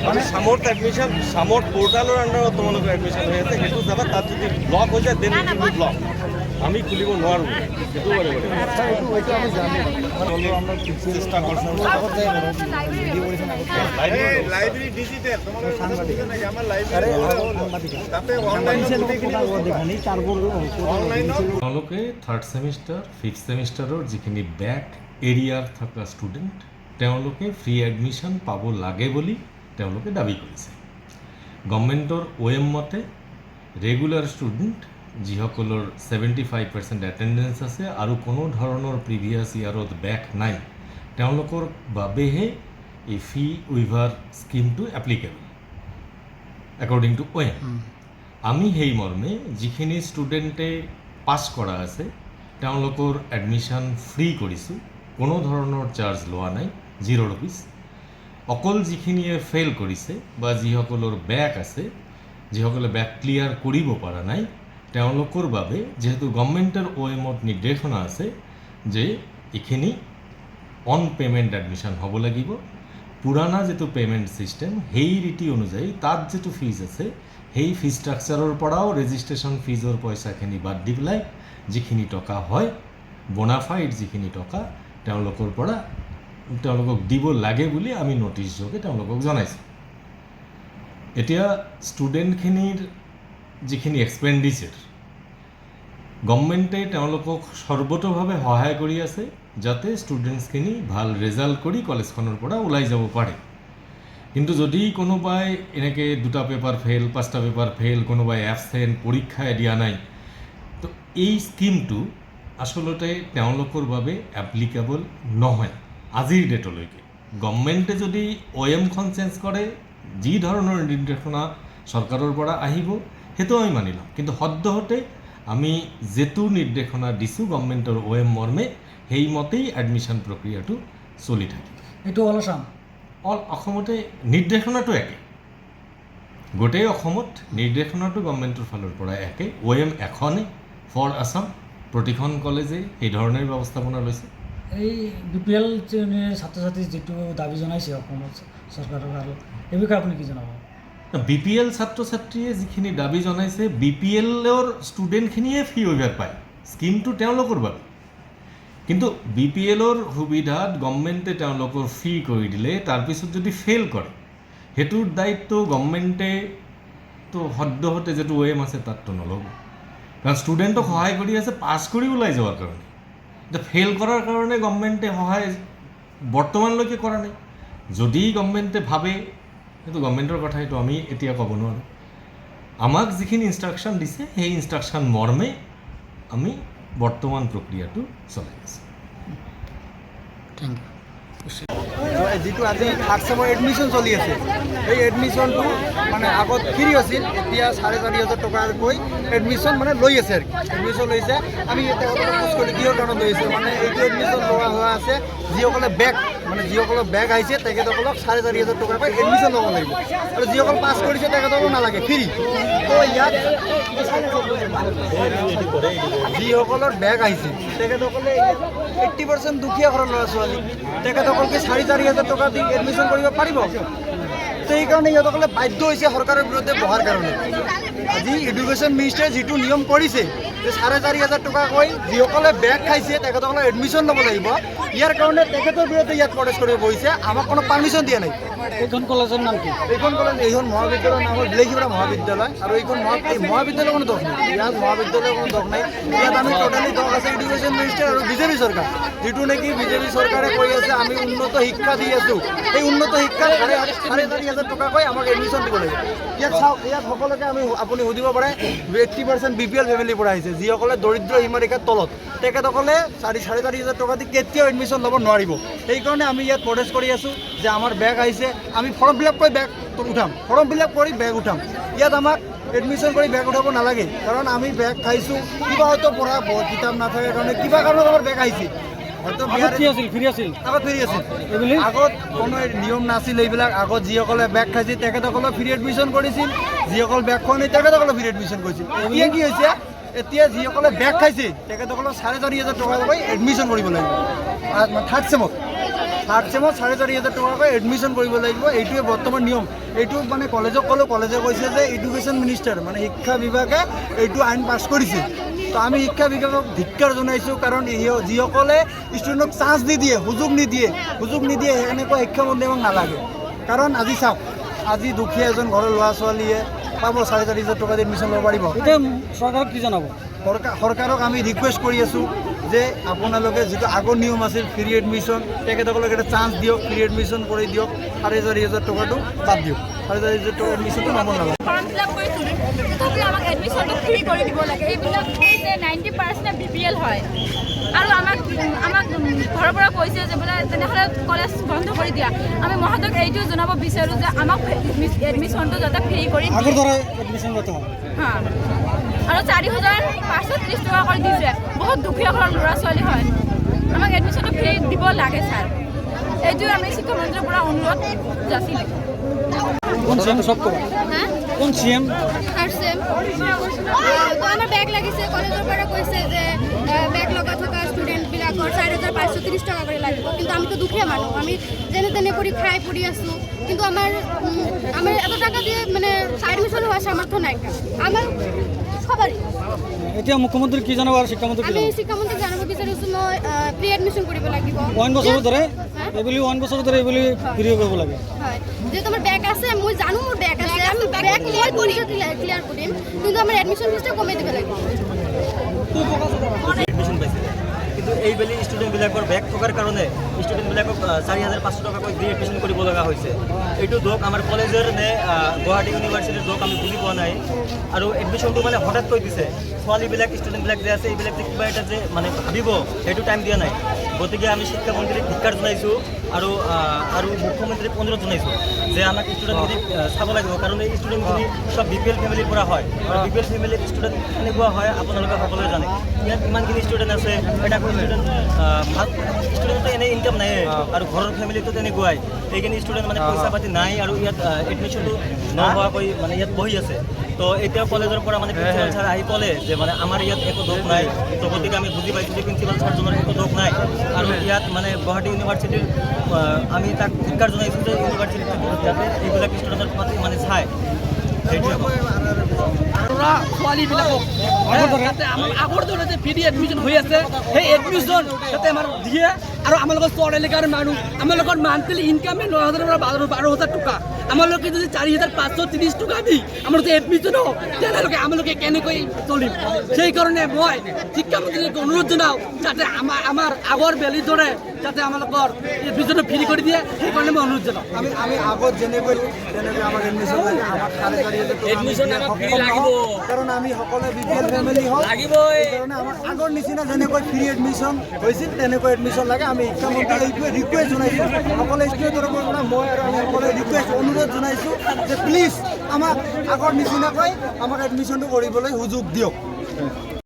মানে সামৰ্থ এডমিশন সামৰ্থ পোৰ্টালেৰ আন্ডাৰত তোমালোকৰ এডমিশন হৈ আছে সেইটো যাবা তাত যদি ব্লক হৈ যায় দেন ইট উইল ব্লক আমি খুলিব নোৱাৰোঁ সেইটো মানে চেষ্টা কৰিছোঁ লাইব্ৰেৰী ডিজিটেল তেওঁলোকে থাৰ্ড ছেমিষ্টাৰ ফিফথ ছেমিষ্টাৰৰ যিখিনি বেক এৰিয়াৰ থকা ষ্টুডেণ্ট তেওঁলোকে ফ্ৰী এডমিশ্যন পাব লাগে বুলি তেওঁলোকে দাবী কৰিছে গভৰ্ণমেণ্টৰ OM মতে ৰেগুলাৰ ষ্টুডেণ্ট যিসকলৰ 75% এটেণ্ডেঞ্চ আছে আৰু কোনো ধৰণৰ প্ৰিভিয়াছ ইয়াৰত বেক নাই তেওঁলোকৰ বাবেহে এই ফি উইভাৰ স্কিমটো এপ্লিকেবল একৰ্ডিং টু OM আমি সেই মৰ্মে যিখিনি ষ্টুডেণ্টে পাছ কৰা আছে তেওঁলোকৰ এডমিশ্যন ফ্ৰী কৰিছোঁ কোনো ধৰণৰ চাৰ্জ লোৱা নাই 0 rupees অকল যিখিনিয়ে ফেইল কৰিছে বা যিসকলৰ বেক আছে যিসকলে বেক ক্লিয়াৰ কৰিব পৰা নাই তেওঁলোকৰ বাবে যেহেতু গভৰ্ণমেণ্টৰ OMত নিৰ্দেশনা আছে যে এইখিনি অন পেমেণ্ট এডমিশ্যন হ'ব লাগিব পুৰাণা যিটো পেমেণ্ট ছিষ্টেম সেই ৰীতি অনুযায়ী তাত যিটো ফিজ আছে সেই ফি ষ্ট্ৰাকচাৰৰ পৰাও ৰেজিষ্ট্ৰেশ্যন ফিজৰ পইচাখিনি বাদ দি পেলাই যিখিনি টকা হয় বোনাফাইড যিখিনি টকা তেওঁলোকৰ পৰা তেওঁলোকক দিব লাগে বুলি আমি নটিছ যোগে তেওঁলোকক জনাইছোঁ এতিয়া ষ্টুডেণ্টখিনিৰ যিখিনি এক্সপেণ্ডিচাৰ গভৰ্ণমেণ্টে তেওঁলোকক সৰ্বতোভাৱে সহায় কৰি আছে যাতে ষ্টুডেণ্টছখিনি ভাল ৰিজাল্ট কৰি কলেজখনৰ পৰা ওলাই যাব পাৰে কিন্তু যদি কোনোবাই এনেকৈ 2টা পেপাৰ ফেইল 5টা পেপাৰ ফেইল কোনোবাই এবচেণ্ট পৰীক্ষাই দিয়া নাই তো এই স্কিমটো আচলতে তেওঁলোকৰ বাবে এপ্লিকেবল নহয় আজিৰ ডেটলৈকে গভৰ্ণমেণ্টে যদি OMখন চেঞ্জ কৰে যি ধৰণৰ নিৰ্দেশনা চৰকাৰৰ পৰা আহিব সেইটো আমি মানি ল'ম কিন্তু সদ্যহতে আমি যেটো নিৰ্দেশনা দিছোঁ গভৰ্ণমেণ্টৰ OM মৰ্মে সেইমতেই এডমিশ্যন প্ৰক্ৰিয়াটো চলি থাকে এইটো অল অসমতে নিৰ্দেশনাটো একে গোটেই অসমত নিৰ্দেশনাটো গভৰ্ণমেণ্টৰ ফালৰ পৰা একে OM এখনে ফৰ আছাম প্ৰতিখন কলেজে এই ধৰণৰ ব্যৱস্থাপনা লৈছে এই BPL ছাত্ৰ ছাত্ৰী যেটো দাবী জনাইছে অসমত চৰকাৰক আৰু এই বিষয়ে আপুনি কি জনাব BPL ছাত্ৰ ছাত্ৰীয়ে যিখিনি দাবী জনাইছে BPLৰ ষ্টুডেণ্টখিনিয়ে ফি ৱেইভাৰ পায় স্কিমটো তেওঁলোকৰ বাবে কিন্তু BPLৰ সুবিধাত গভৰ্ণমেণ্টে তেওঁলোকৰ ফি কৰি দিলে তাৰপিছত যদি ফেইল কৰে সেইটোৰ দায়িত্ব গভৰ্ণমেণ্টে তো সদ্যহতে যিটো OM আছে তাততো নল'ব কাৰণ ষ্টুডেণ্টক সহায় কৰি আছে পাছ কৰি ওলাই যোৱাৰ কাৰণে এতিয়া ফেইল কৰাৰ কাৰণে গভৰ্ণমেণ্টে সহায় বৰ্তমানলৈকে কৰা নাই যদি গভৰ্ণমেণ্টে ভাবে সেইটো গভৰ্ণমেণ্টৰ কথা এইটো আমি এতিয়া ক'ব নোৱাৰোঁ আমাক যিখিনি ইনষ্ট্ৰাকশ্যন দিছে সেই ইনষ্ট্ৰাকশ্যন মৰ্মে আমি বৰ্তমান প্ৰক্ৰিয়াটো চলাই আছোঁ থেংক ইউ যিটো আজি থাৰ্ড ছেমৰ এডমিশ্যন চলি আছে এই এডমিশ্যনটো মানে আগত ফ্ৰী আছিল এতিয়া 4,500 টকাকৈ এডমিশ্যন মানে লৈ আছে আৰু এডমিশ্যন লৈছে আমি এতিয়া পোষ্ট কৰি কিহৰ কাৰণে লৈ আছোঁ মানে এইটো এডমিশ্যন লোৱা হোৱা আছে যিসকলে যিসকলৰ বেক আহিছে তেখেতসকলক 4,500 টকাকৈ এডমিশ্যন ল'ব লাগিব আৰু যিসকল পাছ কৰিছে তেখেতসকলক নালাগে ফ্ৰী তো ইয়াত যিসকলৰ বেক আহিছে তেখেতসকলে 80% দুখীয়া ঘৰৰ ল'ৰা ছোৱালী তেখেতসকলকে 4,500 টকা দি এডমিশ্যন কৰিব পাৰিব তো সেইকাৰণে ইহঁতসকলে বাধ্য হৈছে চৰকাৰৰ বিৰুদ্ধে বহাৰ কাৰণে আজি এডুকেশ্যন মিনিষ্টাৰে যিটো নিয়ম কৰিছে যে 4,500 টকাকৈ যিসকলে বেক খাইছে তেখেতসকলে এডমিশ্যন ল'ব লাগিব ইয়াৰ কাৰণে তেখেতৰ বিৰুদ্ধে ইয়াত প্ৰটেষ্ট কৰিব বহিছে আমাক কোনো পাৰ্মিশ্যন দিয়া নাই এইখন কলেজৰ নাম কি এইখন মহাবিদ্যালয়ৰ নাম হ'ল বিলেখিপাৰা মহাবিদ্যালয় আৰু এইখন মহাবিদ্যালয়ৰ কোনো দোষ নাই ইয়াত মহাবিদ্যালয়ৰ কোনো দোষ নাই ইয়াত আমি টোটেলি দোষ আছে এডুকেশ্যন মিনিষ্টাৰ আৰু বিজেপি চৰকাৰ যিটো নেকি বিজেপি চৰকাৰে কৈ আছে আমি উন্নত শিক্ষা দি আছোঁ এই উন্নত শিক্ষাত 4,500 টকাকৈ আমাক এডমিশ্যন দিব লাগিব ইয়াত চাওক ইয়াত সকলোকে আপুনি সুধিব পাৰে 80% BPL ফেমিলিৰ পৰা আহিছে যিসকলে দৰিদ্ৰ সীমাৰেখাৰ তলত তেখেতসকলে 4,500 টকা দি কেতিয়াও এডমিশ্যন ল'ব নোৱাৰিব সেইকাৰণে আমি ইয়াত প্ৰটেষ্ট কৰি আছোঁ যে আমাৰ বেক আহিছে আমি ফৰ্ম ফিল আপ কৰি বেক উঠাম ফৰ্ম ফিল আপ কৰি বেক উঠাম ইয়াত আমাক এডমিশ্যন কৰি বেক উঠাব নালাগে কাৰণ আমি বেক খাইছোঁ কিবা হয়তো পঢ়া কিতাপ নাথাকে কাৰণে কিবা কাৰণত আমাৰ বেক আহিছে হয়তো ফ্ৰী আছিল আগত কোনো নিয়ম নাছিল এইবিলাক আগত যিসকলে বেক খাইছিল তেখেতসকলক ফ্ৰী এডমিশ্যন কৰিছিল যিসকল বেক খোৱা নাই তেখেতসকলক ফ্ৰী এডমিশ্যন কৰিছিল এতিয়া কি হৈছে এতিয়া যিসকলে বেগ খাইছে তেখেতসকলক 4,500 টকাকৈ এডমিশ্যন কৰিব লাগিব। থাৰ্ড চেমত 4,500 টকাকৈ এডমিশ্যন কৰিব লাগিব। এইটোৱে বৰ্তমান নিয়ম। এইটো মানে কলেজক ক'লেও কলেজে কৈছে যে এডুকেশ্যন মিনিষ্টাৰ মানে শিক্ষা বিভাগে এইটো আইন পাছ কৰিছে। তো আমি শিক্ষা বিভাগক ধিক্কাৰ জনাইছোঁ, কাৰণ যিসকলে ষ্টুডেণ্টক চান্স নিদিয়ে, সুযোগ নিদিয়ে সেনেকুৱা শিক্ষামন্ত্ৰী আমাক নালাগে। কাৰণ আজি চাওক, আজি দুখীয়া এজন ঘৰৰ ল'ৰা ছোৱালীয়ে পাব 4,500 টকাত এডমিশ্যন ল'ব পাৰিব। এতিয়া চৰকাৰক কি জনাব? চৰকাৰক আমি ৰিকুৱেষ্ট কৰি আছোঁ যে আপোনালোকে যিটো আগৰ নিয়ম আছিল ফ্ৰী এডমিশ্যন, তেখেতসকলক এটা চান্স দিয়ক, ফ্ৰী এডমিশ্যন কৰি দিয়ক, 4,500 টকাটো বাদ দিয়ক, 4,500 টকা এডমিশ্যনটো ল'ব নালাগে। ফৰ্ম ফিল আপ কৰিছিলোঁ, তথাপিও আমাক এডমিশ্যনটো ফ্ৰী কৰি দিব লাগে। এইবিলাক কৈছে 90% BPL হয়, আৰু আমাক ঘৰৰ পৰা কৈছে যে বোলে তেনেহ'লে কলেজ বন্ধ কৰি দিয়া। আমি মহোদয়ক এইটো জনাব বিচাৰোঁ যে আমাক এডমিশ্যনটো যাতে ফ্ৰী কৰি আগৰ দৰে এডমিশ্যন কৰতে হয়। হা, আৰু 4,530 টকা কৰি দিছে। বহুত দুখীয়া ঘৰৰ ল'ৰা ছোৱালী হয়, আমাক এডমিশ্যনটো ফ্ৰী দিব লাগে ছাৰ। এইটোৱে আমি শিক্ষামন্ত্ৰীৰ পৰা অনুৰোধ যাচিলোঁ। কোন সিএম সব কৰো? হ্যাঁ, কোন সিএম? Third sem. আমাৰ বেগ লাগিছে, কলেজৰ পৰা কৈছে যে বেগ লগা থকা ষ্টুডেণ্টবিলাকৰ 4,530 টকা কৰি লাগিব। কিন্তু আমিতো দুখীয়া মানুহ, আমি যেনে তেনে কৰি খাই পৰি আছোঁ। কিন্তু আমাৰ এত টাকা দিয়ে মানে এডমিশ্যন হোৱাৰ সামৰ্থ্য নাই আমাৰ সবাৰই। এতিয়া মুখ্যমন্ত্ৰী কি জানাব আৰ শিক্ষামন্ত্ৰী কি আমি জানাব? শিক্ষামন্ত্ৰীক জানিব বিচাৰিছোঁ মই প্ৰি এডমিশ্যন কৰিব লাগিব। 1 বছৰ ধৰে এইবুলি 1 বছৰ ধৰে এইবুলি ফ্ৰী কৰিব লাগে। হয়, যিহেতু আমাৰ ব্যাগ আছে, মই জানো মোৰ ব্যাগ আছে, আমি ব্যাগ ক্লিয়াৰ কৰিম, কিন্তু আমাৰ এডমিশ্যন ফিজটো কমাই দিব লাগিব। এডমিশ্যন পাইছে, কিন্তু এইবেলি ষ্টুডেণ্টবিলাকৰ বেগ থকাৰ কাৰণে ষ্টুডেণ্টবিলাকক 4,500 টকাকৈ দি এডমিশ্যন কৰিব লগা হৈছে। এইটো দোষ আমাৰ কলেজৰ নে গুৱাহাটী ইউনিভাৰ্চিটিৰ দোষ আমি বুজি পোৱা নাই। আৰু এডমিশ্যনটো মানে হঠাৎ কৈ দিছে। ছোৱালীবিলাক ষ্টুডেণ্টবিলাক যে আছে এইবিলাক যে কিবা এটা যে মানে ভাবিব সেইটো টাইম দিয়া নাই। গতিকে আমি শিক্ষামন্ত্ৰীক ধিক্কাৰ জনাইছোঁ আৰু মুখ্যমন্ত্ৰীক অনুৰোধ জনাইছোঁ যে আমাক ষ্টুডেণ্টখিনি চাব লাগিব, কাৰণ এই ষ্টুডেণ্টখিনি সব BPL ফেমিলিৰ পৰা হয়। আৰু BPL ফেমিলিৰ ষ্টুডেণ্ট কেনেকুৱা হয় আপোনালোকে সকলোৱে জানে। ইয়াত ইমানখিনি ষ্টুডেণ্ট আছে, এটা ষ্টুডেণ্ট ভাল ষ্টুডেণ্টটো এনেই ইনকাম নাই, আৰু ঘৰৰ ফেমিলিটো তেনেকুৱাই। এইখিনি ষ্টুডেণ্ট মানে পইচা পাতি নাই, আৰু ইয়াত এডমিশ্যনটো নোহোৱাকৈ মানে ইয়াত বহি আছে। তো এতিয়া কলেজৰ পৰা মানে প্ৰিন্সিপাল ছাৰ আহি ক'লে যে মানে আমাৰ ইয়াত একো দোষ নাই। তো গতিকে আমি বুজি পাইছোঁ যে প্ৰিন্সিপাল ছাৰজনৰ একো দোষ নাই। আৰু ইয়াত মানে গুৱাহাটী ইউনিভাৰ্চিটিৰ আমি তাক ধিক্কাৰ জনাইছোঁ যে ইউনিভাৰ্চিটিত যাতে এইবিলাক ষ্টুডেণ্টৰ প্ৰতি মানে চায়। সেইটোৱে ছোৱালীবিলাকক যাতে আমাৰ আগৰ দৰে যে ফ্ৰী এডমিশ্যন হৈ আছে, সেই এডমিশ্যন যাতে আমাৰ দিয়ে। আৰু আমালোকৰ চৰ এলেকাৰ মানুহ, আমালোকৰ মান্থলি ইনকামে 9,000 পৰা 12,000 টকা। আমালোকে যদি 4,530 টকা দি আমাৰ যদি এডমিশ্যন হওক, তেনেহ'লে আমালোকে কেনেকৈ চলিম? সেইকাৰণে মই শিক্ষামন্ত্ৰীক অনুৰোধ জনাওঁ যাতে আমাৰ আগৰ বেলিৰ দৰে যাতে আমালোকৰ এডমিশ্যনটো ফ্ৰী কৰি দিয়ে। সেইকাৰণে মই অনুৰোধ জনাওঁ। আমি আগত যেনেকৈ আমাক এডমিশ্যন লাগে, আমাক 4,500 টকা এডমিশ্যন লাগিব, কাৰণ আমি সকলোৱে BPL ফেমিলি হওঁ। সেইকাৰণে আমাৰ আগৰ নিচিনা যেনেকৈ ফ্ৰী এডমিশ্যন হৈছিল তেনেকৈ এডমিশ্যন লাগে। আমি শিক্ষামন্ত্ৰীক এইটোৱে ৰিকুৱেষ্ট জনাইছোঁ, সকলো ষ্টুডেণ্টৰ পৰা মই আৰু আমি সকলোৱে ৰিকুৱেষ্ট অনুৰোধ জনাইছোঁ যে প্লিজ আমাক আগৰ নিচিনাকৈ আমাক এডমিশ্যনটো কৰিবলৈ সুযোগ দিয়ক।